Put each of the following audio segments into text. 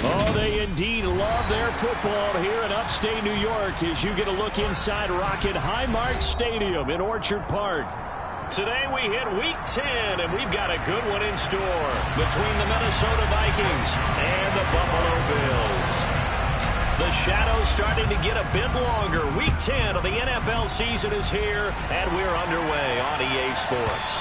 Oh, they indeed love their football here in upstate New York as you get a look inside Rocket Highmark Stadium in Orchard Park. Today we hit Week 10, and we've got a good one in store between the Minnesota Vikings and the Buffalo Bills. The shadow's starting to get a bit longer. Week 10 of the NFL season is here, and we're underway on EA Sports.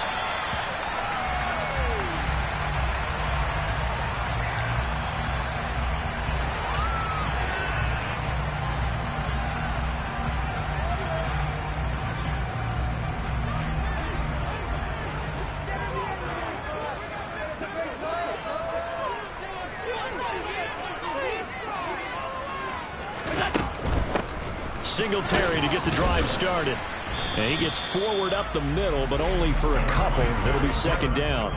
Singletary to get the drive started. And he gets forward up the middle, but only for a couple. It'll be second down.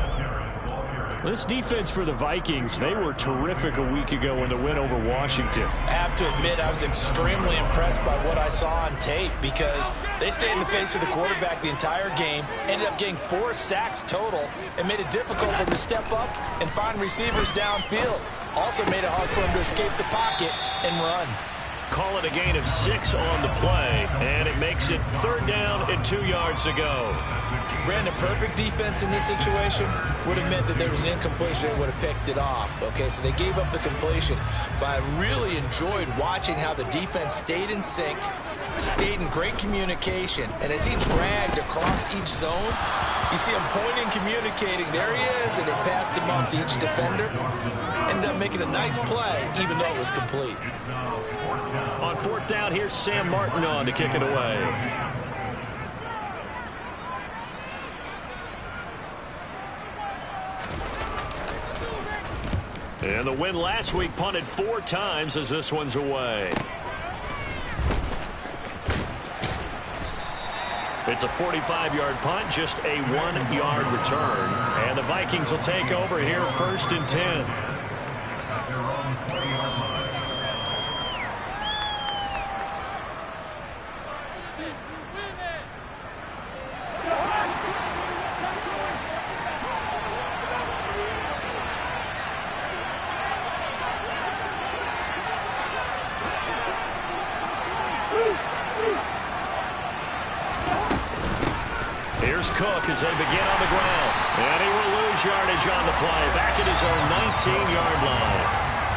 This defense for the Vikings, they were terrific a week ago in the win over Washington. I have to admit, I was extremely impressed by what I saw on tape because they stayed in the face of the quarterback the entire game, ended up getting 4 sacks total, and made it difficult for him to step up and find receivers downfield. Also made it hard for him to escape the pocket and run. Call it a gain of 6 on the play, and it makes it third down and 2 yards to go. Brandon, perfect defense in this situation would have meant that there was an incompletion. They would have picked it off. Okay, so they gave up the completion. But I really enjoyed watching how the defense stayed in sync, stayed in great communication, and as he dragged across each zone, you see him pointing, communicating. There he is, and they passed him off to each defender. Ended up making a nice play, even though it was complete. On fourth down, here's Sam Martin on to kick it away. And the win last week punted 4 times as this one's away. It's a 45-yard punt, just a 1-yard return. And the Vikings will take over here first and 10. Here's Cook as they begin on the ground. And he will lose yardage on the play. Back at his own 19-yard line.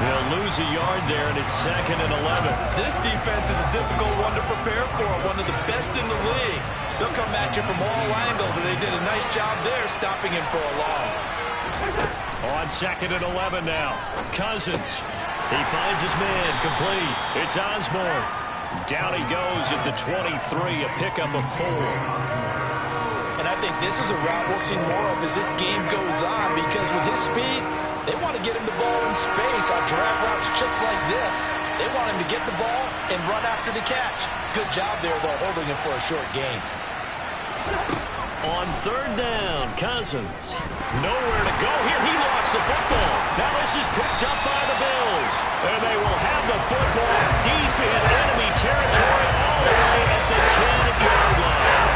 He'll lose a yard there, and it's second and 11. This defense is a difficult one to prepare for. One of the best in the league. They'll come at you from all angles, and they did a nice job there stopping him for a loss. On second and 11 now. Cousins. He finds his man complete. It's Osborne. Down he goes at the 23, a pickup of 4. And I think this is a route we'll see more of as this game goes on because with his speed, they want to get him the ball in space on drag routes just like this. They want him to get the ball and run after the catch. Good job there, though, holding him for a short gain. On third down, Cousins. Nowhere to go here. He lost the football. Now this is picked up by the Bills. And they will have the football deep in enemy territory all the way at the 10-yard line.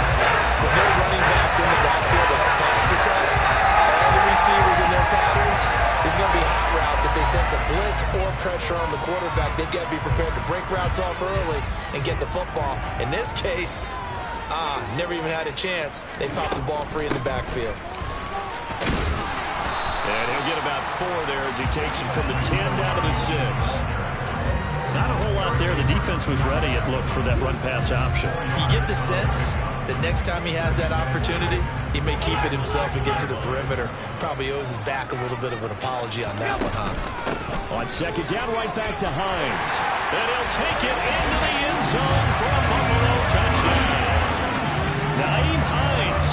With no running backs in the backfield to help pass protect, all the receivers in their patterns, is going to be hot routes. If they sense a blitz or pressure on the quarterback, they've got to be prepared to break routes off early and get the football. In this case, never even had a chance. They popped the ball free in the backfield. And he'll get about 4 there as he takes it from the 10 down to the 6. Not a whole lot there. The defense was ready, it looked, for that run-pass option. You get the sense that next time he has that opportunity, he may keep it himself and get to the perimeter. Probably owes his back a little bit of an apology on that one, huh? On second down, right back to Hines. And he'll take it into the end zone for a Buffalo touchdown. Nyheim Hines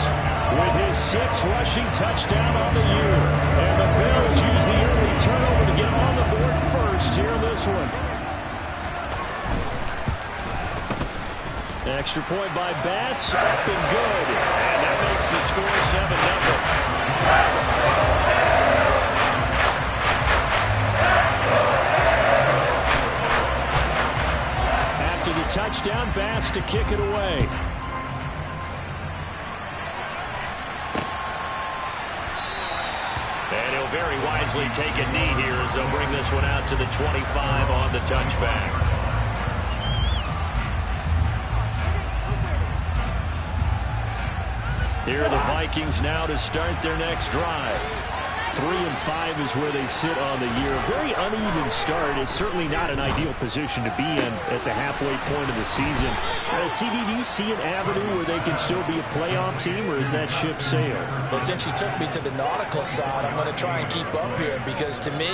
with his 6th rushing touchdown on the year. And the Bills use the early turnover to get on the board first here in this one. Extra point by Bass, up and good. And that makes the score 7-0. After the touchdown, Bass to kick it away. And he'll very wisely taken knee here as they'll bring this one out to the 25 on the touchback. Here are the Vikings now to start their next drive. 3-5 is where they sit on the year. A very uneven start. It's certainly not an ideal position to be in at the halfway point of the season. CD, do you see an avenue where they can still be a playoff team, or is that ship sailed? Well, since you took me to the nautical side, I'm going to try and keep up here because, to me,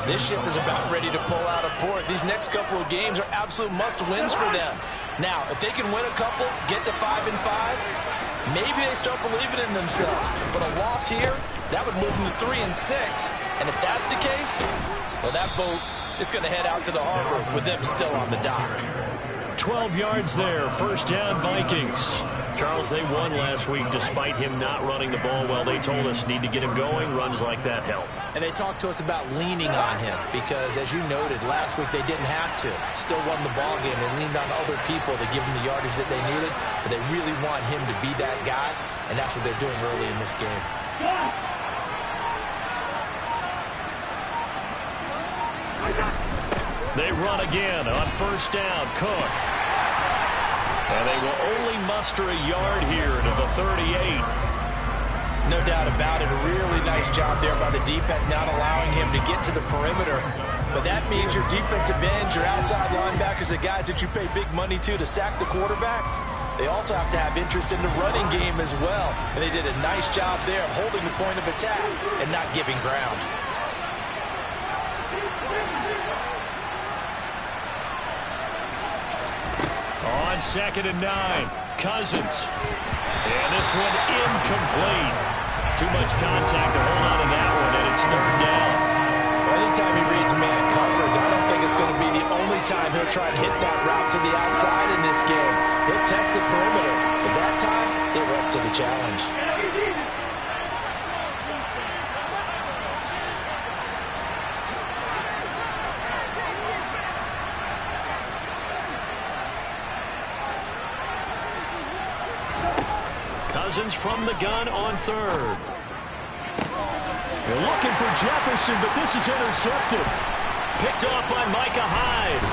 this ship is about ready to pull out of port. These next couple of games are absolute must-wins for them. Now, if they can win a couple, get to 5-5, maybe they start believing in themselves. But a loss here, that would move them to 3-6. And if that's the case, well, that boat is going to head out to the harbor with them still on the dock. 12 yards there. First down, Vikings. Charles, they won last week despite him not running the ball well. They told us need to get him going. Runs like that help. And they talked to us about leaning on him because, as you noted, last week they didn't have to. Still won the ball game. They leaned on other people to give them the yardage that they needed, but they really want him to be that guy, and that's what they're doing early in this game. They run again on first down. Cook. And they will only muster a yard here to the 38. No doubt about it. A really nice job there by the defense, not allowing him to get to the perimeter. But that means your defensive ends, your outside linebackers, the guys that you pay big money to sack the quarterback, they also have to have interest in the running game as well. And they did a nice job there of holding the point of attack and not giving ground. On 2nd and 9, Cousins. And this one incomplete. Too much contact to hold on to that one, and it's 3rd down. Well, anytime he reads man coverage, I don't think it's going to be the only time he'll try to hit that route to the outside in this game. He'll test the perimeter, but that time, they were up to the challenge. Cousins from the gun on 3rd. They're looking for Jefferson, but this is intercepted. Picked up by Micah Hyde.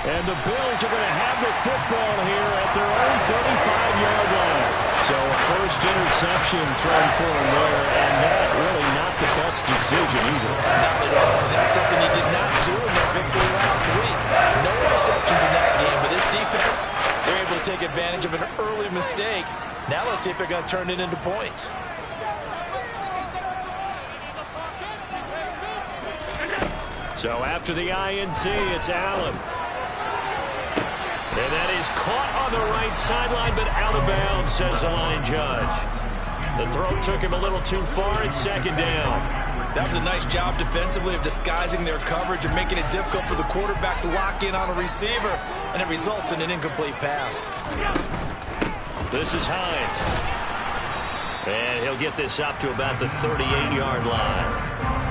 And the Bills are going to have the football here at their own 35-yard line. So a first interception thrown for him there, and that really not the best decision either. Not at all. That's something he did not do in their victory last week. No interceptions in that game, but this defense, they're able to take advantage of an early mistake. Now let's see if they're going to turn it into points. So after the INT, it's Allen. And that is caught on the right sideline, but out of bounds, says the line judge. The throw took him a little too far. It's 2nd down. That was a nice job defensively of disguising their coverage and making it difficult for the quarterback to lock in on a receiver, and it results in an incomplete pass. This is Hines. And he'll get this up to about the 38-yard line.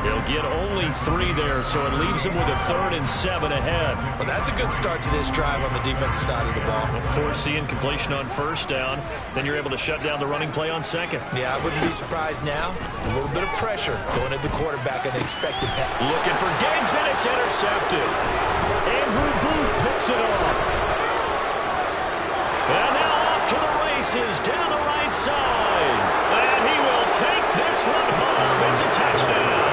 He'll get only 3 there, so it leaves him with a 3rd and 7 ahead. Well, that's a good start to this drive on the defensive side of the ball. Force the incompletion on first down. Then you're able to shut down the running play on 2nd. Yeah, I wouldn't be surprised now. A little bit of pressure going at the quarterback on the expected pass. Looking for Diggs, and it's intercepted. Andrew Booth picks it off. And now off to the races down the right side. And he will take this one home. It's a touchdown.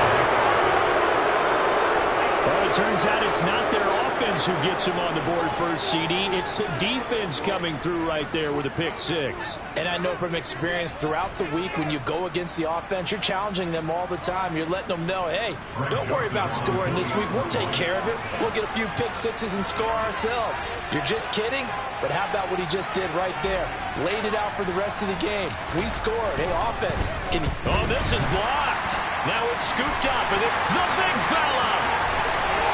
Well, it turns out it's not their offense who gets him on the board first, CD. It's the defense coming through right there with a pick 6. And I know from experience throughout the week when you go against the offense, you're challenging them all the time. You're letting them know, hey, don't worry about scoring this week. We'll take care of it. We'll get a few pick 6s and score ourselves. You're just kidding? But how about what he just did right there? Laid it out for the rest of the game. We scored. Hey, offense. Can you... Oh, this is blocked. Now it's scooped up, and it's the big fella.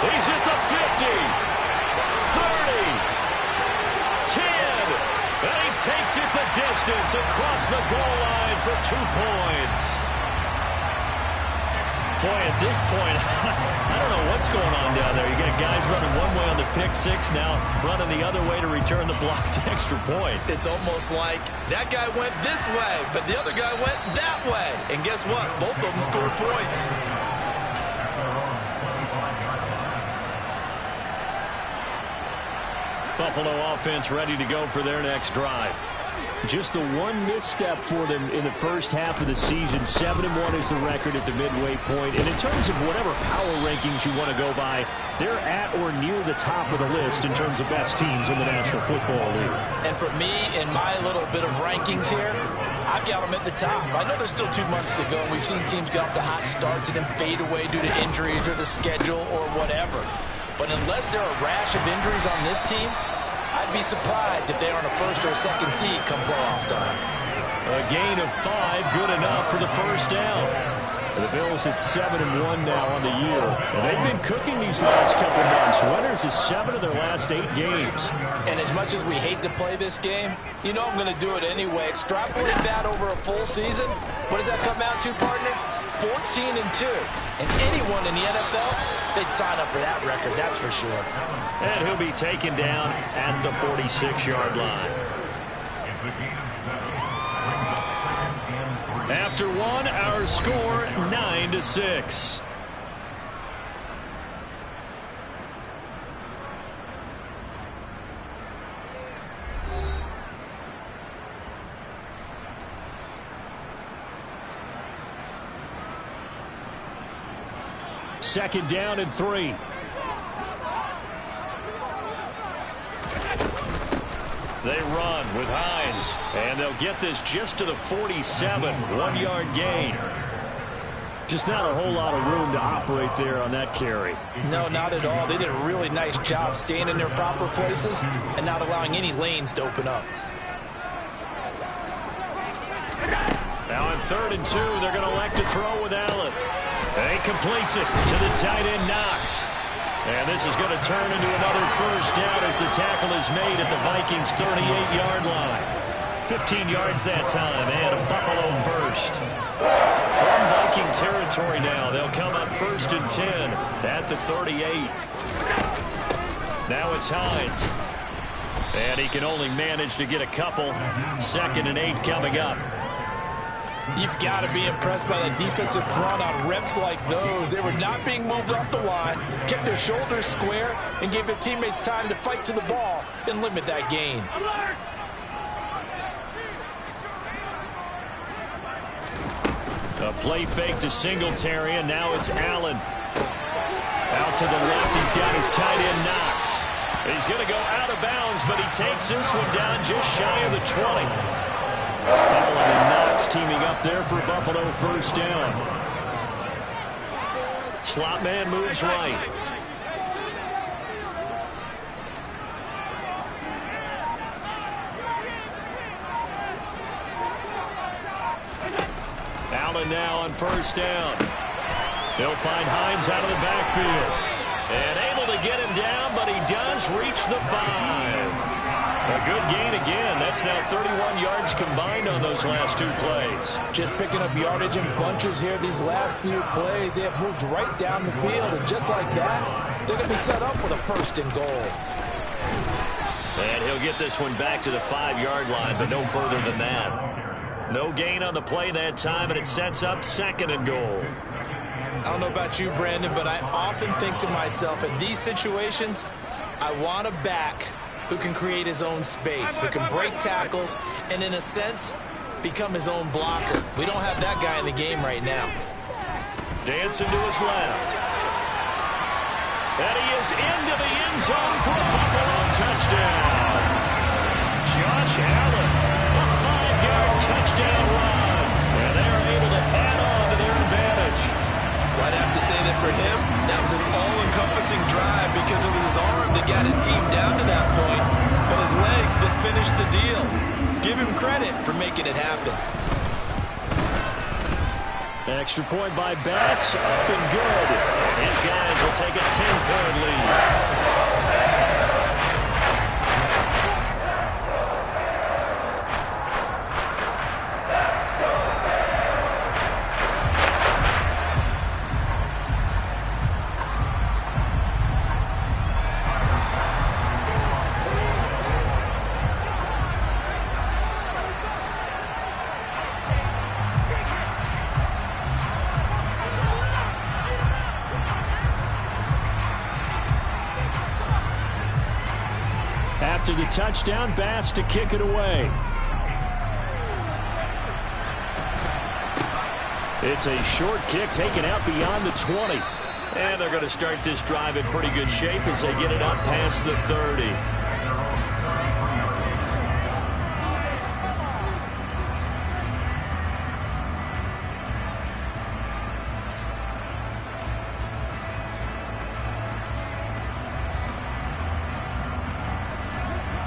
He's at the 50, 30, 10, and he takes it the distance across the goal line for 2 points. Boy, at this point, I don't know what's going on down there. You got guys running one way on the pick six, now running the other way to return the blocked extra point. It's almost like that guy went this way, but the other guy went that way. And guess what? Both of them scored points. Buffalo offense ready to go for their next drive. Just the one misstep for them in the first half of the season. 7-1 is the record at the midway point. And in terms of whatever power rankings you want to go by, they're at or near the top of the list in terms of best teams in the National Football League. And for me, in my little bit of rankings here, I've got them at the top. I know there's still 2 months to go, and we've seen teams get off to hot starts and then fade away due to injuries or the schedule or whatever. But unless there are a rash of injuries on this team, I'd be surprised if they aren't a first or a second seed come playoff time. A gain of 5, good enough for the first down. The Bills at 7-1 now on the year. And they've been cooking these last couple months. Winners of 7 of their last 8 games. And as much as we hate to play this game, you know I'm going to do it anyway. Extrapolate that over a full season. What does that come out to, partner? 14-2. And anyone in the NFL, they'd sign up for that record, that's for sure. And he'll be taken down at the 46-yard line. After one, our score 9-6. Second down and 3. They run with Hines, and they'll get this just to the 47, 1-yard gain. Just not a whole lot of room to operate there on that carry. No, not at all. They did a really nice job staying in their proper places and not allowing any lanes to open up. Now on 3rd and 2, they're going to elect to throw with Allen. And he completes it to the tight end, Knox. And this is going to turn into another first down as the tackle is made at the Vikings' 38-yard line. 15 yards that time, and a Buffalo first. From Viking territory now, they'll come up 1st and 10 at the 38. Now it's Hines. And he can only manage to get a couple. 2nd and 8 coming up. You've got to be impressed by the defensive front on reps like those. They were not being moved off the line, kept their shoulders square, and gave their teammates time to fight to the ball and limit that gain. A play fake to Singletary, and now it's Allen. Out to the left, he's got his tight end Knox. He's going to go out of bounds, but he takes this one down just shy of the 20. Allen and Knox teaming up there for Buffalo first down. Slot man moves right. Allen now on first down. They'll find Hines out of the backfield. And able to get him down, but he does reach the 5. A good gain again. That's now 31 yards combined on those last 2 plays. Just picking up yardage in bunches here. These last few plays, they have moved right down the field. And just like that, they're going to be set up with a 1st and goal. And he'll get this one back to the 5-yard line, but no further than that. No gain on the play that time, and it sets up 2nd and goal. I don't know about you, Brandon, but I often think to myself, in these situations, I want a back who can create his own space, who can break tackles, and in a sense, become his own blocker. We don't have that guy in the game right now. Dancing to his left. And he is into the end zone for a Buffalo touchdown. Josh Allen, a 5-yard touchdown run. And they are able to add on to their advantage. Well, I'd have to say that for him, that was an all-encompassing drive because it was his arm that got his team down to that point, but his legs that finished the deal. Give him credit for making it happen. Extra point by Bass, up and good. His guys will take a 10-point lead. after the touchdown. Bass to kick it away. It's a short kick taken out beyond the 20. And they're going to start this drive in pretty good shape as they get it up past the 30.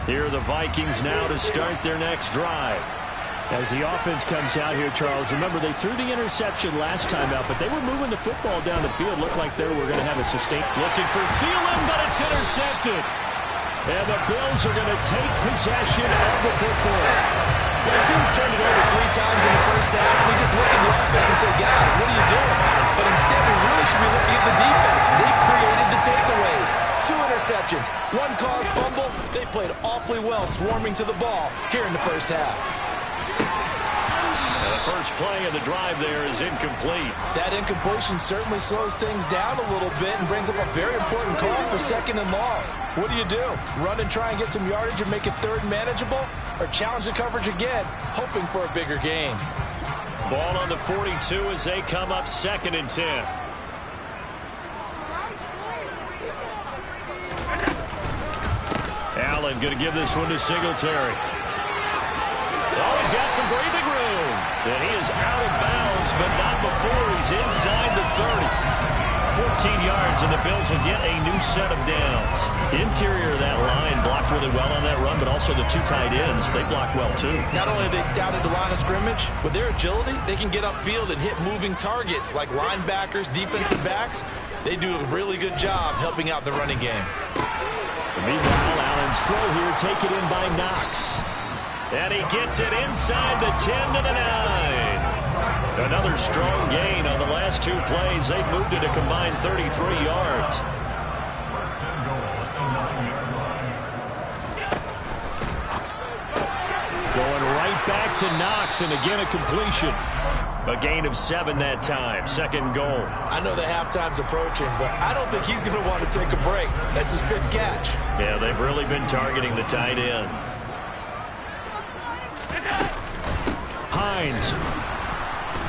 Here are the Vikings now to start their next drive. As the offense comes out here, Charles, remember they threw the interception last time out, but they were moving the football down the field. Looked like they were going to have a sustained. Looking for Thielen, but it's intercepted. And the Bills are going to take possession of the football. When the team's turned it over 3 times in the first half, we just look at the offense and say, guys, what are you doing? But instead, we really should be looking at the defense. They've created the takeaways. 2 interceptions, 1 caused fumble. They played awfully well swarming to the ball here in the first half. And the first play of the drive there is incomplete. That incompletion certainly slows things down a little bit and brings up a very important call for 2nd and long. What do? Run and try and get some yardage and make it 3rd manageable? Or challenge the coverage again, hoping for a bigger gain? Ball on the 42 as they come up 2nd and 10. Allen going to give this one to Singletary. Oh, he's got some breathing room. And he is out of bounds, but not before he's inside the 30. 14 yards, and the Bills will get a new set of downs. Interior of that line blocked really well on that run, but also the 2 tight ends, they blocked well too. Not only have they scouted the line of scrimmage, with their agility, they can get upfield and hit moving targets like linebackers, defensive backs. They do a really good job helping out the running game. Meanwhile, Allen's throw here taken in by Knox. And he gets it inside the 10 to the 9. Another strong gain on the last 2 plays. They've moved it a combined 33 yards. Going right back to Knox, and again a completion. A gain of 7 that time. 2nd goal. I know the halftime's approaching, but I don't think he's going to want to take a break. That's his 5th catch. Yeah, they've really been targeting the tight end. Hines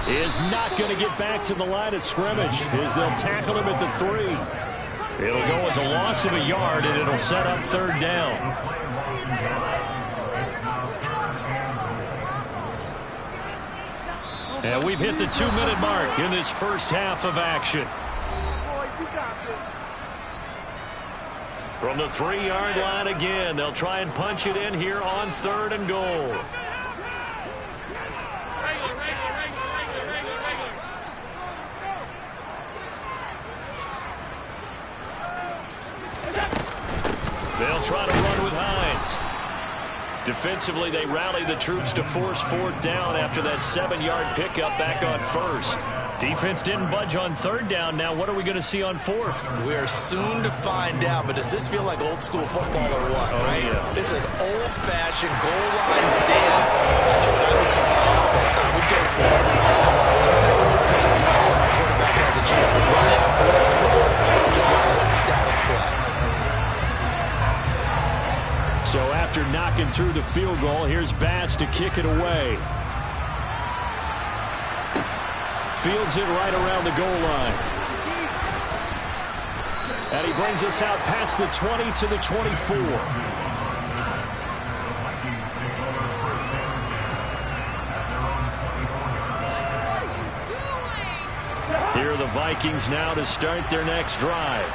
is not going to get back to the line of scrimmage as they'll tackle him at the 3. It'll go as a loss of a yard, and it'll set up 3rd down. And we've hit the 2-minute mark in this first half of action. From the 3-yard line again, they'll try and punch it in here on 3rd and goal. They'll try to run with Hines. Defensively, they rally the troops to force 4th down after that 7-yard pickup back on 1st. Defense didn't budge on 3rd down. Now what are we going to see on 4th? We are soon to find out, but does this feel like old school football or what? Oh, right? Yeah. This is an old-fashioned goal line stand. I know what I would call my offense. I would go for it. I want some type of repeat. My quarterback has a chance to run out or throw. I don't just want one static play. So after knocking through the field goal, here's Bass to kick it away. Fields it right around the goal line. And he brings us out past the 20 to the 24. Here are the Vikings now to start their next drive.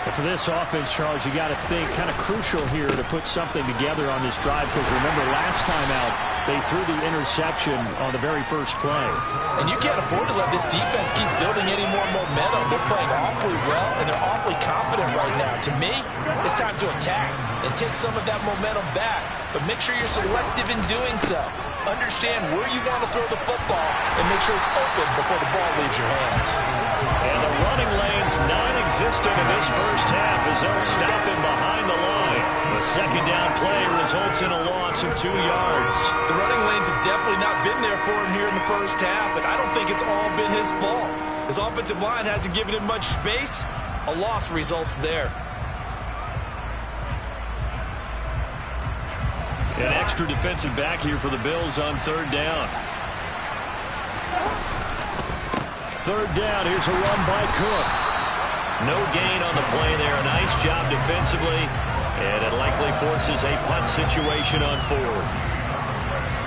And for this offense, Charles, you got to think kind of crucial here to put something together on this drive, because remember last time out they threw the interception on the very first play. And you can't afford to let this defense keep building any more momentum. They're playing awfully well, and they're awfully confident right now. To me, it's time to attack and take some of that momentum back, but make sure you're selective in doing so. Understand where you want to throw the football and make sure it's open before the ball leaves your hands. And the running lane's non-existent in this first half as they'll stop him behind the line. The 2nd down play results in a loss of 2 yards. The running lanes have definitely not been there for him here in the first half, and I don't think it's all been his fault. His offensive line hasn't given him much space. A loss results there. An extra defensive back here for the Bills on third down. Third down, here's a run by Cook. No gain on the play there. A nice job defensively, and it likely forces a punt situation on fourth.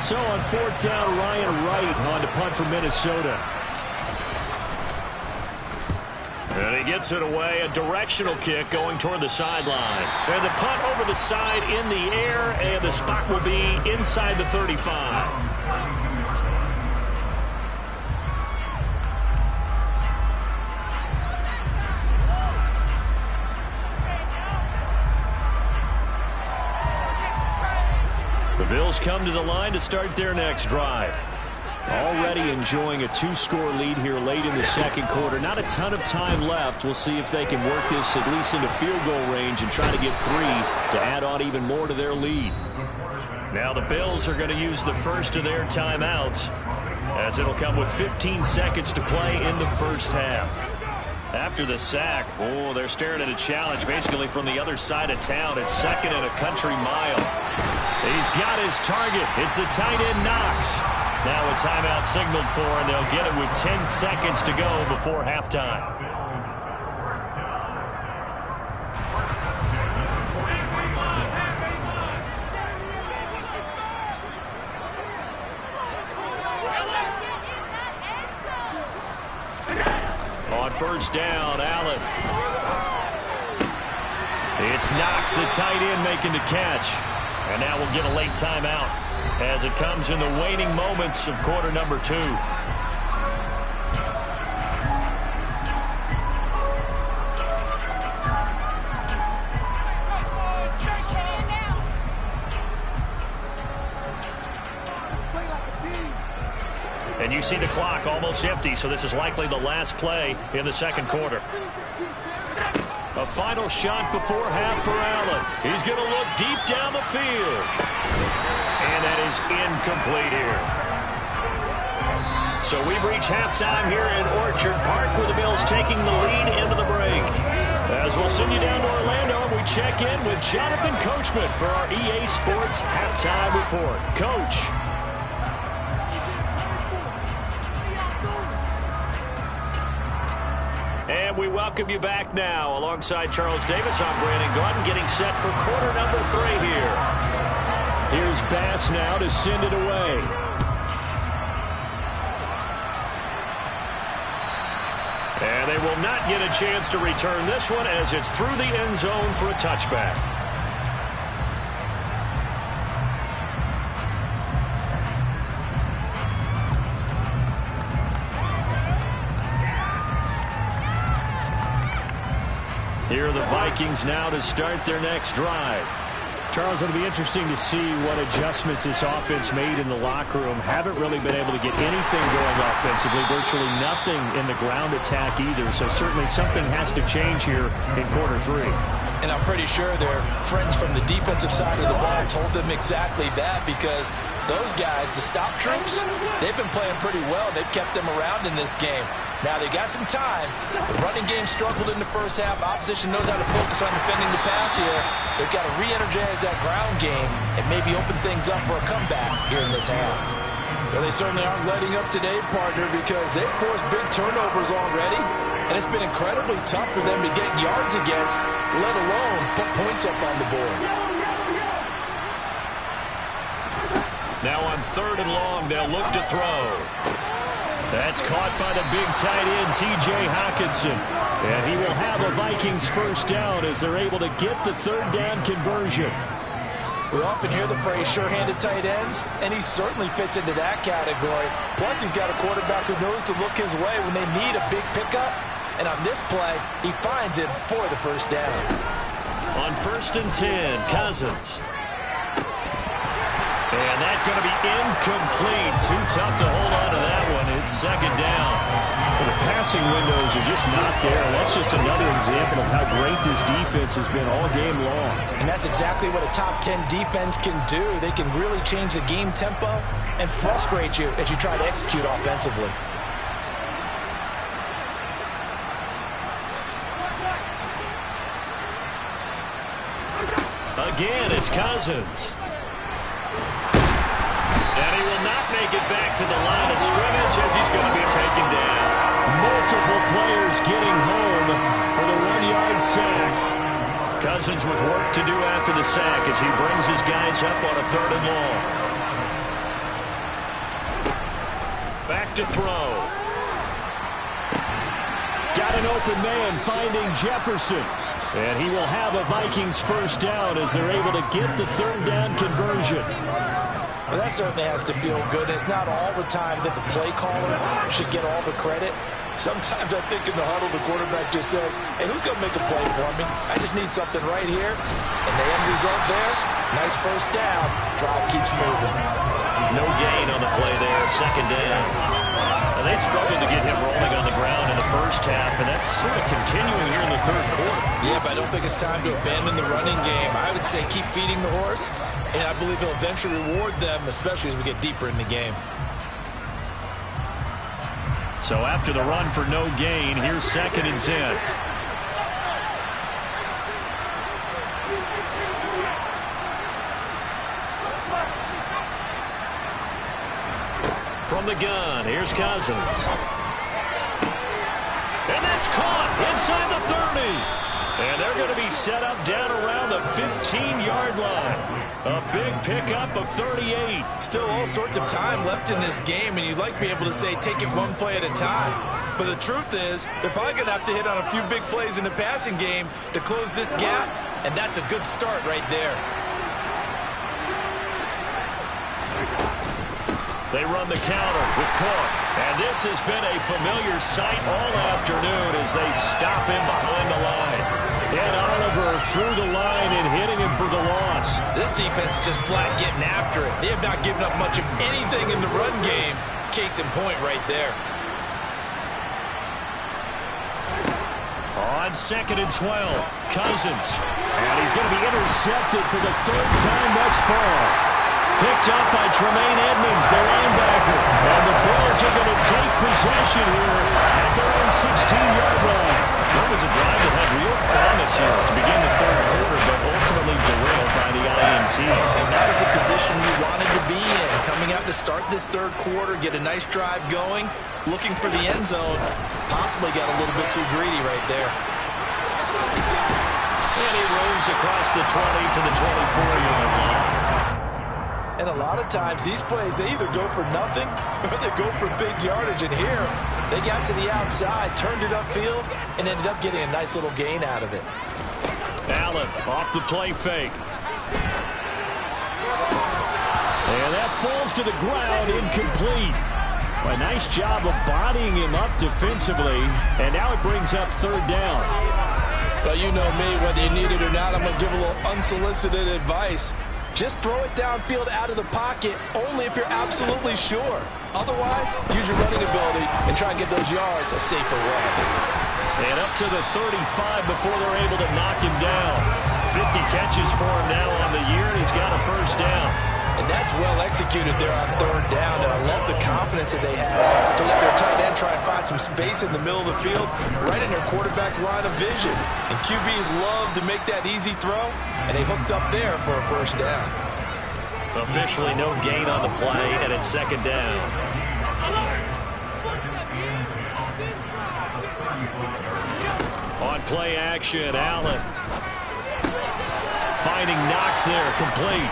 So on fourth down, Ryan Wright on to punt for Minnesota. And he gets it away, a directional kick going toward the sideline. And the punt over the side in the air, and the spot will be inside the 35. The Bills come to the line to start their next drive. Already enjoying a two-score lead here late in the second quarter. Not a ton of time left. We'll see if they can work this at least into field goal range and try to get 3 to add on even more to their lead. Now the Bills are going to use the first of their timeouts, as it'll come with 15 seconds to play in the first half. After the sack, they're staring at a challenge basically from the other side of town. It's second and a country mile. He's got his target. It's the tight end Knox. Now a timeout signaled for, and they'll get it with 10 seconds to go before halftime. On first down, Allen. It's Knox, the tight end, making the catch. And now we'll get a late timeout as it comes in the waning moments of quarter number 2. And you see the clock almost empty, so this is likely the last play in the second quarter. A final shot before half for Allen. He's going to look deep down the field. And that is incomplete here. So we've reached halftime here in Orchard Park, with the Bills taking the lead into the break. As we'll send you down to Orlando, we check in with Jonathan Coachman for our EA Sports Halftime Report. Coach. And we welcome you back now. Alongside Charles Davis, I'm Brandon Gaudin, getting set for quarter number 3 here. Here's Bass now to send it away. And they will not get a chance to return this one, as it's through the end zone for a touchback. Here are the Vikings now to start their next drive. Charles, it'll be interesting to see what adjustments this offense made in the locker room. Haven't really been able to get anything going offensively. Virtually nothing in the ground attack either. So certainly something has to change here in quarter 3. And I'm pretty sure their friends from the defensive side of the ball told them exactly that, because those guys, the stop troops, they've been playing pretty well. They've kept them around in this game. Now, they got some time. The running game struggled in the first half. Opposition knows how to focus on defending the pass here. They've got to re-energize that ground game and maybe open things up for a comeback here in this half. Well, they certainly aren't letting up today, partner, because they've forced big turnovers already, and it's been incredibly tough for them to get yards against, let alone put points up on the board. Now on third and long, they'll look to throw. That's caught by the big tight end, T.J. Hockenson. And he will have a Vikings first down as they're able to get the third down conversion. We often hear the phrase sure-handed tight ends, and he certainly fits into that category. Plus, he's got a quarterback who knows to look his way when they need a big pickup. And on this play, he finds it for the first down. On first and 10, Cousins. And that's going to be incomplete. Too tough to hold on to that one. It's second down. Well, the passing windows are just not there. That's just another example of how great this defense has been all game long. And that's exactly what a top 10 defense can do. They can really change the game tempo and frustrate you as you try to execute offensively. Again, it's Cousins. he will not make it back to the line of scrimmage as he's going to be taken down. Multiple players getting home for the 1-yard sack. Cousins with work to do after the sack as he brings his guys up on a 3rd and long. Back to throw. Got an open man finding Jefferson. And he will have a Vikings first down as they're able to get the 3rd down conversion. Well, that certainly has to feel good. It's not all the time that the play caller should get all the credit. Sometimes I think in the huddle, the quarterback just says, hey, who's going to make a play for me? I just need something right here. And the end result there, nice first down. Drive keeps moving. No gain on the play there, 2nd down. And they struggled to get him rolling on the ground in the first half, and that's sort of continuing here in the 3rd quarter. Yeah, but I don't think it's time to abandon the running game. I would say keep feeding the horse, and I believe he'll eventually reward them, especially as we get deeper in the game. So after the run for no gain, here's 2nd and 10. From the gun, here's Cousins. And that's caught inside the 30. And they're going to be set up down around the 15-yard line. A big pickup of 38. Still all sorts of time left in this game, and you'd like to be able to say take it one play at a time. But the truth is, they're probably going to have to hit on a few big plays in the passing game to close this gap, and that's a good start right there. They run the counter with Cook. And this has been a familiar sight all afternoon as they stop him behind the line. And Oliver through the line and hitting him for the loss. This defense is just flat getting after it. They have not given up much of anything in the run game. Case in point right there. On 2nd and 12, Cousins. And he's going to be intercepted for the 3rd time thus far. Picked up by Tremaine Edmonds, the linebacker. And the Bills are going to take possession here at their own 16-yard line. That was a drive that had real promise here to begin the 3rd quarter, but ultimately derailed by the INT. And that was the position you wanted to be in. Coming out to start this 3rd quarter, get a nice drive going, looking for the end zone. Possibly got a little bit too greedy right there. And he roams across the 20 to the 24-yard line. And a lot of times, these plays, they either go for nothing or they go for big yardage. And here, they got to the outside, turned it upfield, and ended up getting a nice little gain out of it. Allen off the play fake. And that falls to the ground, incomplete. A nice job of bodying him up defensively. And now it brings up 3rd down. Well, you know me, whether you need it or not, I'm going to give a little unsolicited advice. Just throw it downfield out of the pocket only if you're absolutely sure. Otherwise, use your running ability and try and get those yards a safer way. And up to the 35 before they're able to knock him down. 50 catches for him now on the year, and he's got a first down. And that's well executed there on 3rd down, and I love the confidence that they had to let their tight end try and find some space in the middle of the field, right in their quarterback's line of vision. And QBs love to make that easy throw, and they hooked up there for a first down. Officially no gain on the play, and it's 2nd down. On play action, Allen. Finding Knox there, complete.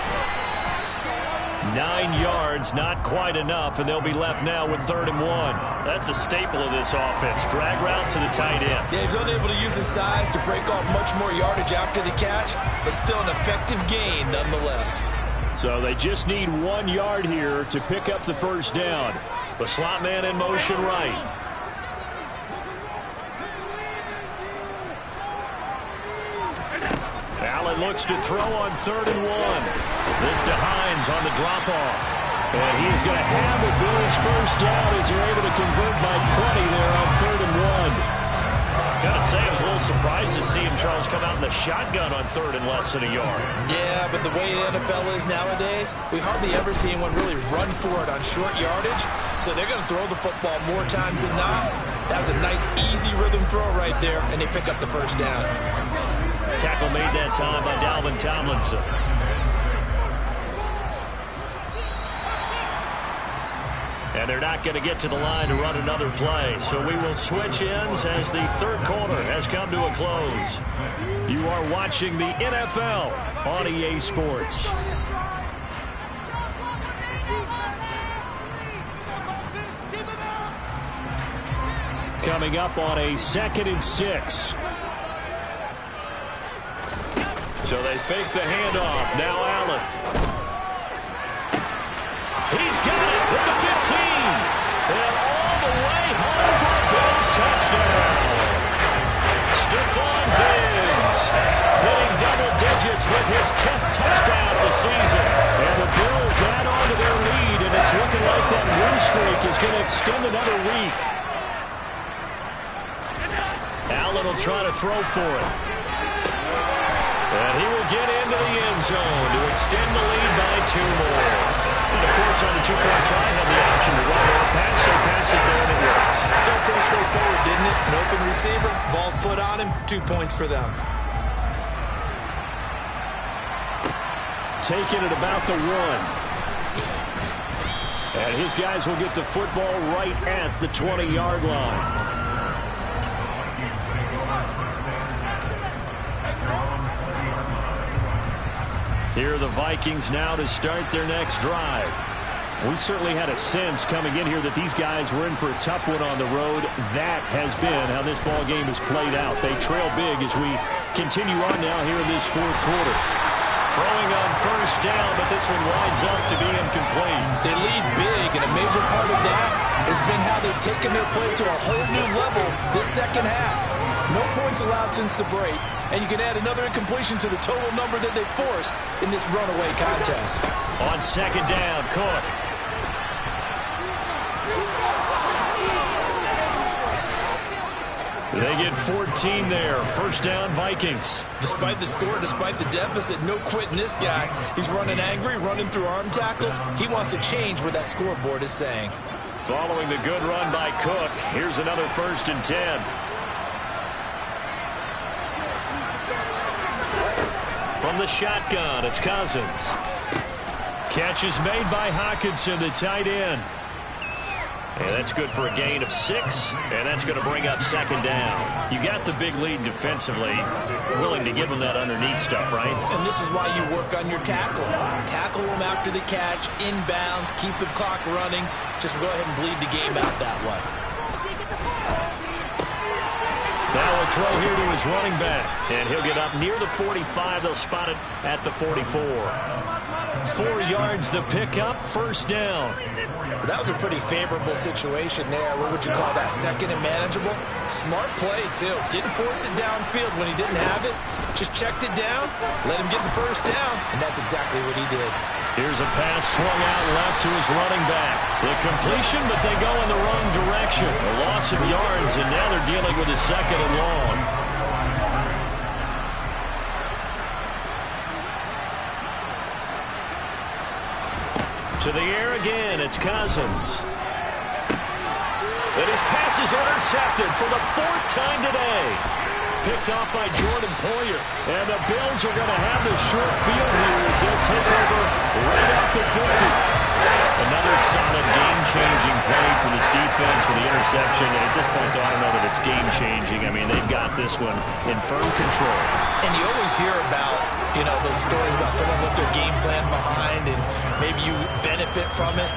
9 yards, not quite enough, and they'll be left now with 3rd and 1. That's a staple of this offense. Drag route to the tight end. Yeah, he's unable to use his size to break off much more yardage after the catch, but still an effective gain nonetheless. So they just need 1 yard here to pick up the first down. The slot man in motion right. Allen looks to throw on 3rd and 1. This to Hines on the drop-off. And he is going to have the Bills first down as they're able to convert by 20 there on 3rd and 1. Gotta say, I was a little surprised to see him, Charles, come out in the shotgun on 3rd and less than a yard. Yeah, but the way the NFL is nowadays, we hardly ever see anyone really run for it on short yardage. So they're going to throw the football more times than not. That was a nice, easy rhythm throw right there, and they pick up the first down. Tackle made that time by Dalvin Tomlinson. And they're not going to get to the line to run another play. So we will switch ends as the third quarter has come to a close. You are watching the NFL on EA Sports. Coming up on a 2nd and 6. So they fake the handoff. Now Allen. He's got it with the 15. And all the way home for a Bills touchdown. Stephon Diggs hitting double digits with his 10th touchdown of the season. And the Bills add on to their lead, and it's looking like that win streak is going to extend another week. Allen will try to throw for it. And he will get into the end zone to extend the lead by 2 more. And, of course, on the 2-point try, have the option to run or pass. They pass it there, and it works. It's all pretty straightforward, didn't it? An open receiver, ball's put on him, 2 points for them. Taking it about the 1. And his guys will get the football right at the 20-yard line. Here are the Vikings now to start their next drive. We certainly had a sense coming in here that these guys were in for a tough one on the road. That has been how this ball game has played out. They trail big as we continue on now here in this 4th quarter. Throwing on 1st down, but this one winds up to be incomplete. They lead big, and a major part of that has been how they've taken their play to a whole new level this 2nd half. No points allowed since the break, and you can add another incompletion to the total number that they forced in this runaway contest. On 2nd down, Cook. They get 14 there. 1st down, Vikings. Despite the score, despite the deficit, no quitting this guy. He's running angry, running through arm tackles. He wants to change what that scoreboard is saying. Following the good run by Cook, here's another 1st and 10. From the shotgun, it's Cousins. Catch is made by Hockenson, the tight end. And that's good for a gain of 6, and that's going to bring up 2nd down. You got the big lead defensively, willing to give them that underneath stuff, right? And this is why you work on your tackling. Tackle them after the catch, inbounds, keep the clock running. Just go ahead and bleed the game out that way. Now a throw here to his running back, and he'll get up near the 45. They'll spot it at the 44. 4 yards the pickup, 1st down. That was a pretty favorable situation there. What would you call that? 2nd and manageable? Smart play, too. Didn't force it downfield when he didn't have it. Just checked it down, let him get the 1st down, and that's exactly what he did. Here's a pass swung out left to his running back. The completion, but they go in the wrong direction. A loss of yards, and now they're dealing with a 2nd and long. To the air again, it's Cousins. And his pass is intercepted for the 4th time today. Picked off by Jordan Poyer. And the Bills are going to have the short field here as they'll take over right off the 50. Another solid game-changing play for this defense for the interception. And at this point, though, I don't know that it's game-changing. I mean, they've got this one in firm control. And you always hear about, you know, those stories about someone left their game plan behind and maybe you benefit from it.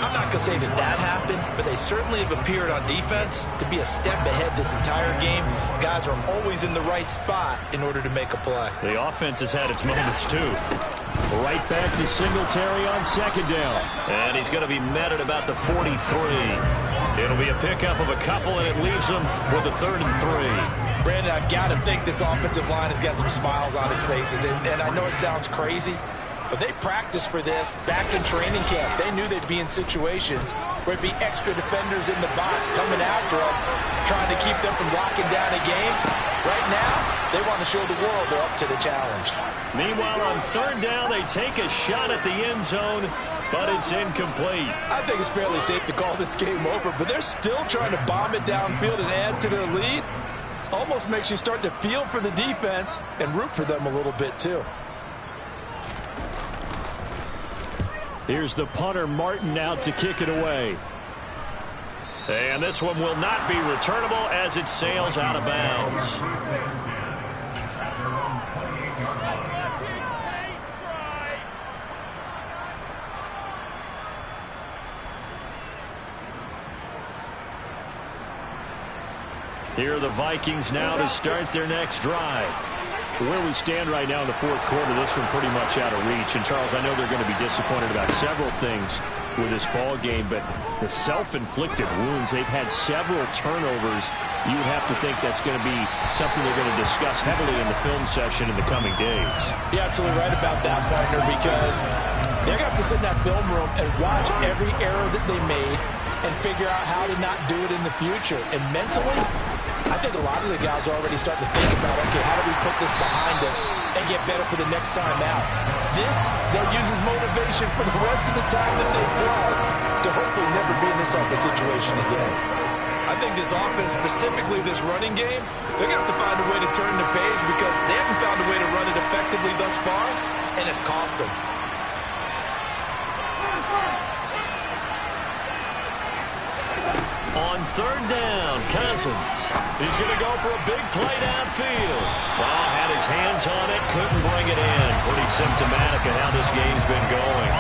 I'm not going to say that that happened, but they certainly have appeared on defense to be a step ahead this entire game. Guys are always in the right spot in order to make a play. The offense has had its moments, too. Right back to Singletary on 2nd down. And he's going to be met at about the 43. It'll be a pickup of a couple, and it leaves them with a 3rd and 3. Brandon, I've got to think this offensive line has got some smiles on its faces. And I know it sounds crazy, but they practiced for this back in training camp. They knew they'd be in situations where it'd be extra defenders in the box coming after them, trying to keep them from locking down a game. Right now, they want to show the world they're up to the challenge. Meanwhile, on 3rd down, they take a shot at the end zone, but it's incomplete. I think it's fairly safe to call this game over, but they're still trying to bomb it downfield and add to their lead. Almost makes you start to feel for the defense and root for them a little bit, too. Here's the punter, Martin, out to kick it away. And this one will not be returnable as it sails out of bounds. Here are the Vikings now to start their next drive. Where we stand right now in the fourth quarter, this one pretty much out of reach. And, Charles, I know they're going to be disappointed about several things with this ball game, but the self-inflicted wounds, they've had several turnovers. You would have to think that's going to be something they're going to discuss heavily in the film session in the coming days. You're absolutely right about that, partner, because they're going to have to sit in that film room and watch every error that they made and figure out how to not do it in the future. And mentally, I think a lot of the guys are already starting to think about, okay, how do we put this behind us and get better for the next time out? This, they'll use as motivation for the rest of the time that they play to hopefully never be in this type of situation again. I think this offense, specifically this running game, they're going to have to find a way to turn the page because they haven't found a way to run it effectively thus far, and it's cost them. On third down, Cousins. He's going to go for a big play downfield. Ball had his hands on it, couldn't bring it in. Pretty symptomatic of how this game's been going.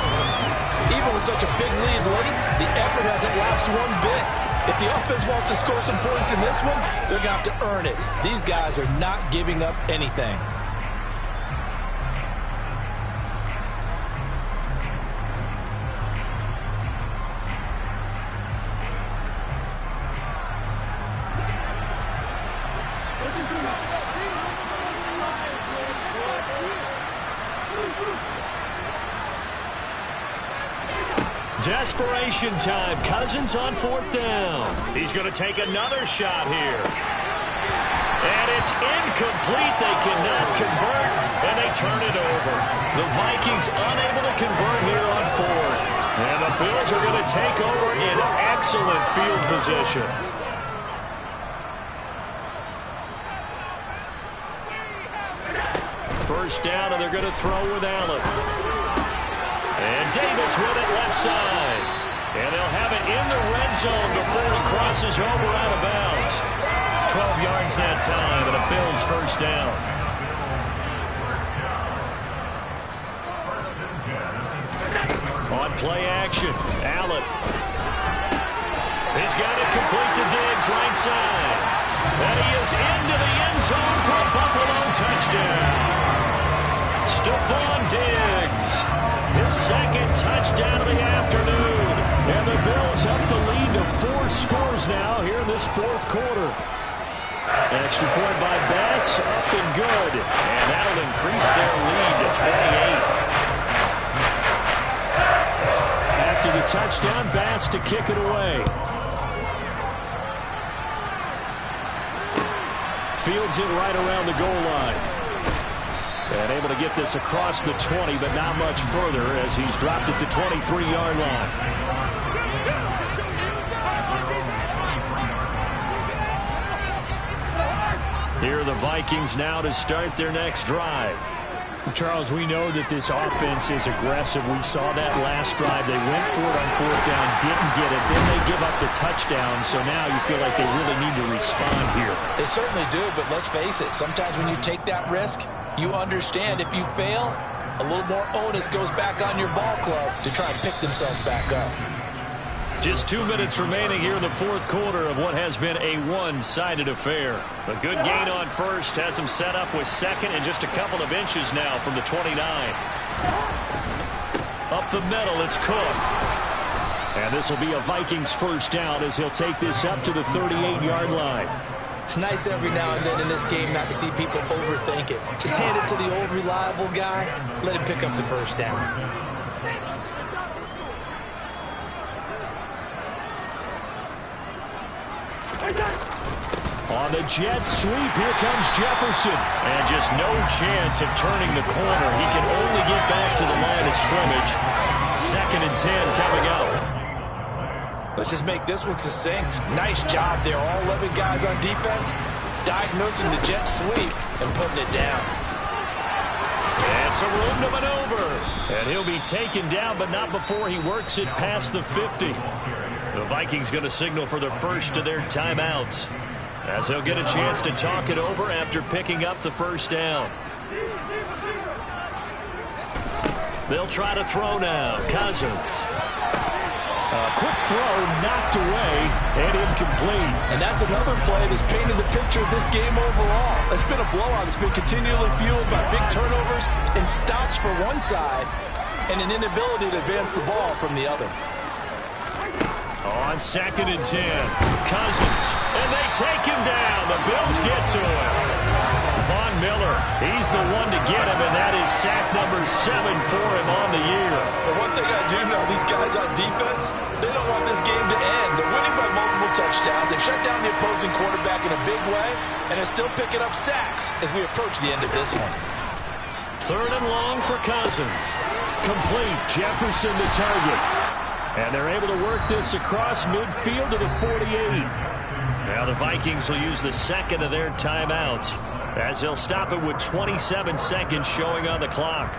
Even with such a big lead late, the effort hasn't lapsed one bit. If the offense wants to score some points in this one, they're going to have to earn it. These guys are not giving up anything. Desperation time. Cousins on fourth down. He's going to take another shot here. And it's incomplete. They cannot convert, and they turn it over. The Vikings unable to convert here on fourth. And the Bills are going to take over in excellent field position. First down, and they're going to throw with Allen. And Davis with it left side. And they'll have it in the red zone before he crosses over out of bounds. 12 yards that time, and the Bills first down. On play action, Allen. He's got it complete to Diggs, right side. And he is into the end zone for a Buffalo touchdown. Stephon Diggs. His second touchdown of the afternoon. And the Bills up the lead to 4 scores now here in this fourth quarter. Extra point by Bass, up and good. And that'll increase their lead to 28. After the touchdown, Bass to kick it away. Fields it right around the goal line. And able to get this across the 20, but not much further as he's dropped it to 23-yard line. Here are the Vikings now to start their next drive. Charles, we know that this offense is aggressive. We saw that last drive. They went for it on fourth down, didn't get it. Then they give up the touchdown, so now you feel like they really need to respond here. They certainly do, but let's face it. Sometimes when you take that risk, you understand if you fail, a little more onus goes back on your ball club to try and pick themselves back up. Just 2 minutes remaining here in the fourth quarter of what has been a one-sided affair. A good gain on first has them set up with second and just a couple of inches now from the 29. Up the middle, it's Cook. And this will be a Vikings first down as he'll take this up to the 38-yard line. It's nice every now and then in this game not to see people overthink it. Just hand it to the old reliable guy, let him pick up the first down. On the jet sweep, here comes Jefferson. And just no chance of turning the corner. He can only get back to the line of scrimmage. 2nd and 10 coming up. Let's just make this one succinct. Nice job there. All 11 guys on defense diagnosing the jet sweep and putting it down. And some room to maneuver. And he'll be taken down, but not before he works it past the 50. The Vikings going to signal for the first of their timeouts, as they'll get a chance to talk it over after picking up the first down. They'll try to throw now. Cousins. A quick throw knocked away and incomplete. And that's another play that's painted the picture of this game overall. It's been a blowout. It's been continually fueled by big turnovers and stops for one side and an inability to advance the ball from the other. On 2nd and 10, Cousins, and they take him down. The Bills get to him. Von Miller, he's the one to get him, and that is sack number 7 for him on the year. But one thing I do know, these guys on defense, they don't want this game to end. They're winning by multiple touchdowns. They've shut down the opposing quarterback in a big way, and they're still picking up sacks as we approach the end of this one. 3rd and long for Cousins. Complete. Jefferson the target. And they're able to work this across midfield to the 48. Now the Vikings will use the second of their timeouts, as they'll stop it with 27 seconds showing on the clock.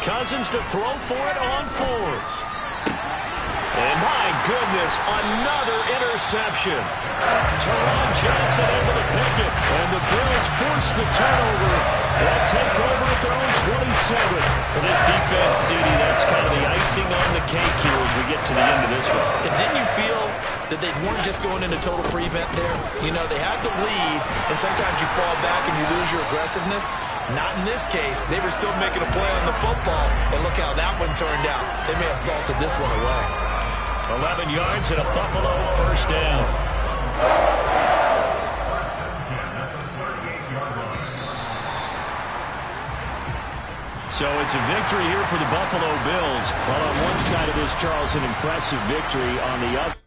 Cousins to throw for it on 4th. And my goodness, another interception. Teron Johnson able to pick it. And the Bills force the turnover. They'll take over at their own 27. For this defense, CD, that's kind of the icing on the cake here as we get to the end of this one. And didn't you feel that they weren't just going into total prevent there? You know, they had the lead, and sometimes you fall back and you lose your aggressiveness. Not in this case. They were still making a play on the football, and look how that one turned out. They may have salted this one away. 11 yards and a Buffalo first down. So it's a victory here for the Buffalo Bills. Well, on one side of this, Charles, an impressive victory. On the other,